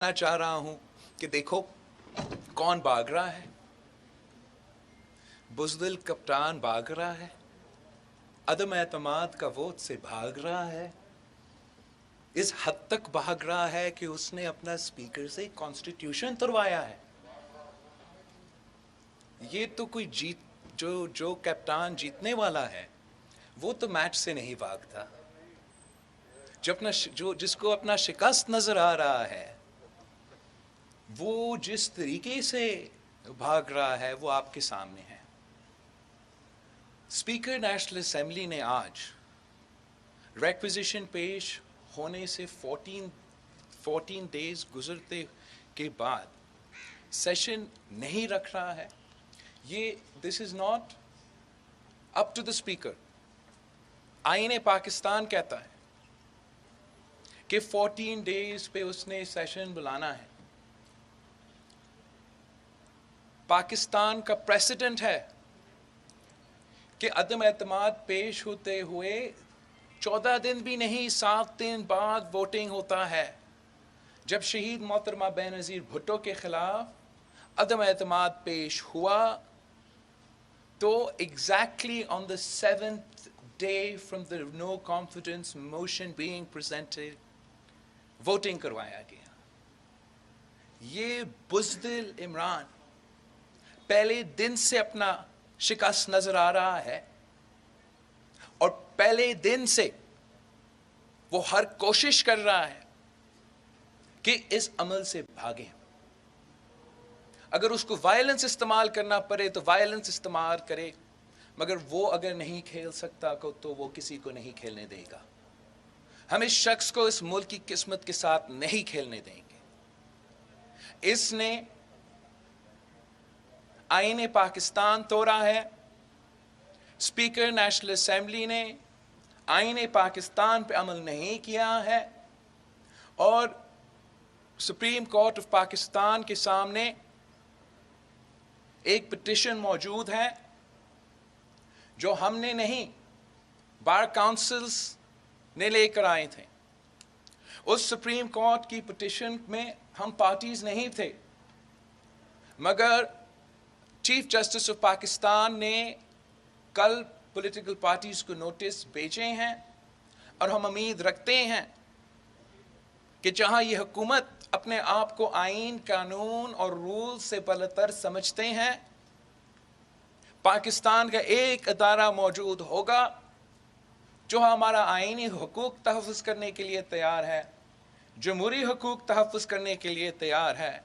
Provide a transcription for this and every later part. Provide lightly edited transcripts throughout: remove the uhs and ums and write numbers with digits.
मैं चाह रहा हूं कि देखो कौन भाग रहा है। बुज़दिल कप्तान भाग रहा है, अदम एतमाद का वोट से भाग रहा है। इस हद तक भाग रहा है कि उसने अपना स्पीकर से कॉन्स्टिट्यूशन तुड़वाया है। ये तो कोई जो कप्तान जीतने वाला है वो तो मैच से नहीं भागता। जिसको अपना शिकस्त नजर आ रहा है वो जिस तरीके से भाग रहा है वो आपके सामने है। स्पीकर नेशनल असेंबली ने आज रिक्विजिशन पेश होने से 14 डेज गुजरते के बाद सेशन नहीं रख रहा है। This is not up to the speaker. आईन पाकिस्तान कहता है कि 14 डेज पे उसने सेशन बुलाना है। पाकिस्तान का प्रेसिडेंट है कि अदम एतमाद पेश होते हुए 14 दिन भी नहीं 7 दिन बाद वोटिंग होता है। जब शहीद मोहतरमा बेनज़ीर भुट्टो के खिलाफ अदम एतमाद पेश हुआ तो exactly on the 7th day from the no confidence motion being presented voting करवाया गया। ये बुज़दिल इमरान पहले दिन से अपना शिकस्त नजर आ रहा है और पहले दिन से वो हर कोशिश कर रहा है कि इस अमल से भागे। अगर उसको वायलेंस इस्तेमाल करना पड़े तो वायलेंस इस्तेमाल करे, मगर वो अगर नहीं खेल सकता तो वो किसी को नहीं खेलने देगा। हम इस शख्स को इस मुल्क की किस्मत के साथ नहीं खेलने देंगे। इसने आईन पाकिस्तान तोड़ा है। स्पीकर नेशनल असेंबली ने आईन पाकिस्तान पे अमल नहीं किया है और सुप्रीम कोर्ट ऑफ पाकिस्तान के सामने एक पिटिशन मौजूद है जो हमने नहीं, बार काउंसिल्स ने लेकर आए थे। उस सुप्रीम कोर्ट की पिटिशन में हम पार्टीज नहीं थे, मगर चीफ जस्टिस ऑफ पाकिस्तान ने कल पॉलिटिकल पार्टीज को नोटिस भेजे हैं और हम उम्मीद रखते हैं कि जहां ये हुकूमत अपने आप को आईन, कानून और रूल से बलतर समझते हैं, पाकिस्तान का एक अदारा मौजूद होगा जो हमारा आईनी हुकूक तहफ़्फ़ुज़ करने के लिए तैयार है, जमहूरी हुकूक तहफ़्फ़ुज़ करने के लिए तैयार है,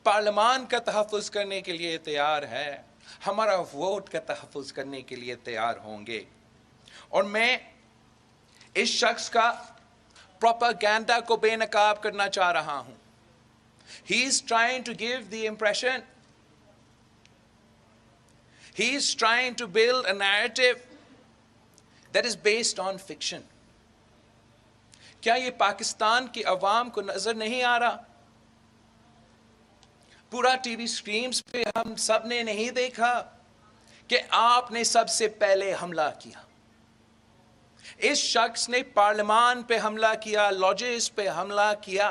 पार्लियामान का तहफ़्फ़ुज़ करने के लिए तैयार है, हमारा वोट का तहफ़्फ़ुज़ करने के लिए तैयार होंगे। और मैं इस शख्स का प्रोपेगेंडा को बेनकाब करना चाह रहा हूं। He is trying to give the impression, he is trying to build a narrative that is based on fiction. क्या ये पाकिस्तान की अवाम को नजर नहीं आ रहा? पूरा टीवी स्क्रीन्स पे हम सब ने नहीं देखा कि आपने सबसे पहले हमला किया। इस शख्स ने पार्लियामान पे हमला किया, लॉजेस पे हमला किया,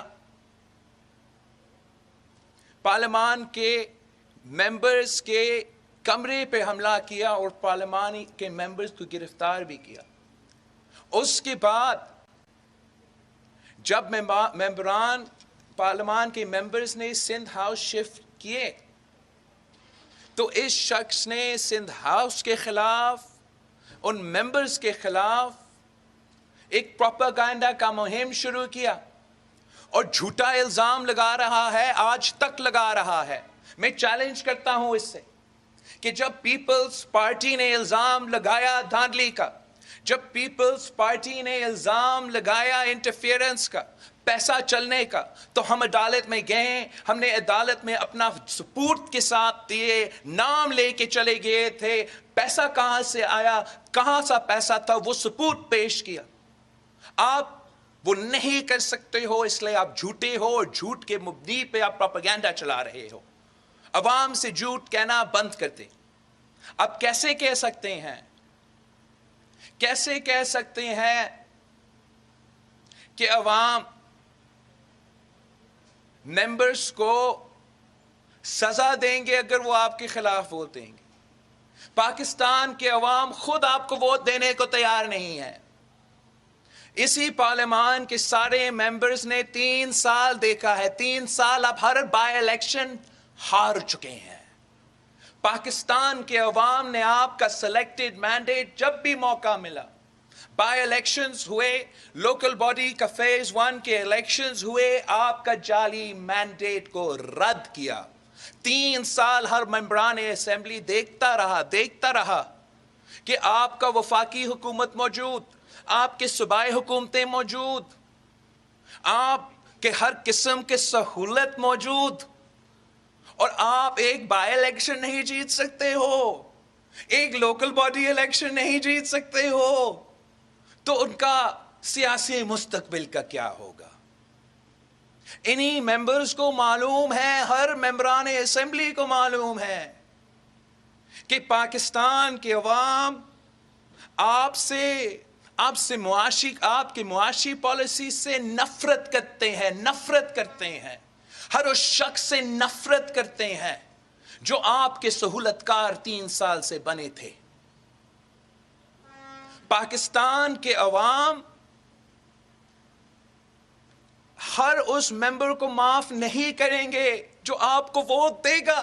पार्लियामान के मेंबर्स के कमरे पे हमला किया और पार्लियामानी के मेंबर्स को गिरफ्तार भी किया। उसके बाद जब मेंबरान पार्लियामान के मेंबर्स ने सिंध हाउस शिफ्ट किए तो इस शख्स ने सिंध हाउस के खिलाफ, उन मेंबर्स के खिलाफ एक प्रोपेगेंडा का मुहिम शुरू किया और झूठा इल्जाम लगा रहा है, आज तक लगा रहा है। मैं चैलेंज करता हूं इससे कि जब पीपल्स पार्टी ने इल्जाम लगाया धांधली का, जब पीपल्स पार्टी ने इल्जाम लगाया इंटरफेरेंस का, पैसा चलने का, तो हम अदालत में गए। हमने अदालत में अपना सबूत के साथ दिए, नाम लेके चले गए थे, पैसा कहां से आया, कहां सा पैसा था, वो सबूत पेश किया। आप वो नहीं कर सकते हो, इसलिए आप झूठे हो और झूठ के मुबनी पे आप प्रोपेगेंडा चला रहे हो। अवाम से झूठ कहना बंद कर दे। अब कैसे कह सकते हैं कि अवाम ممبرز کو سزا دیں گے اگر وہ آپ کے خلاف ووٹ دیں گے. پاکستان کے عوام خود آپ کو ووٹ دینے کو تیار نہیں ہے. اسی پارلیمان کے سارے ممبرز نے 3 سال دیکھا ہے، 3 سال اب ہر بائی الیکشن ہار چکے ہیں. پاکستان کے عوام نے آپ کا سلیکٹڈ مینڈیٹ جب بھی موقع ملا، بائی الیکشنز ہوئے، لوکل باڈی کا فیز 1 کے الیکشنز ہوئے، آپ کا جعلی مینڈیٹ کو رد کیا. 3 سال ہر ممبران اسمبلی دیکھتا رہا کہ آپ کا وفاقی حکومت موجود، آپ کے صوبائی حکومتیں موجود، آپ کے ہر قسم کے سہولت موجود، اور آپ ایک بائی الیکشن نہیں جیت سکتے ہو، ایک لوکل باڈی الیکشن نہیں جیت سکتے ہو، تو ان کا سیاسی مستقبل کا کیا ہوگا؟ انہی ممبرز کو معلوم ہے، ہر ممبران اسمبلی کو معلوم ہے کہ پاکستان کے عوام آپ کے معاشی پالیسی سے نفرت کرتے ہیں. ہر اس شخص سے نفرت کرتے ہیں جو آپ کے سہولت کار 3 سال سے بنے تھے. پاکستان کے عوام ہر اس ممبر کو معاف نہیں کریں گے جو آپ کو ووٹ دے گا.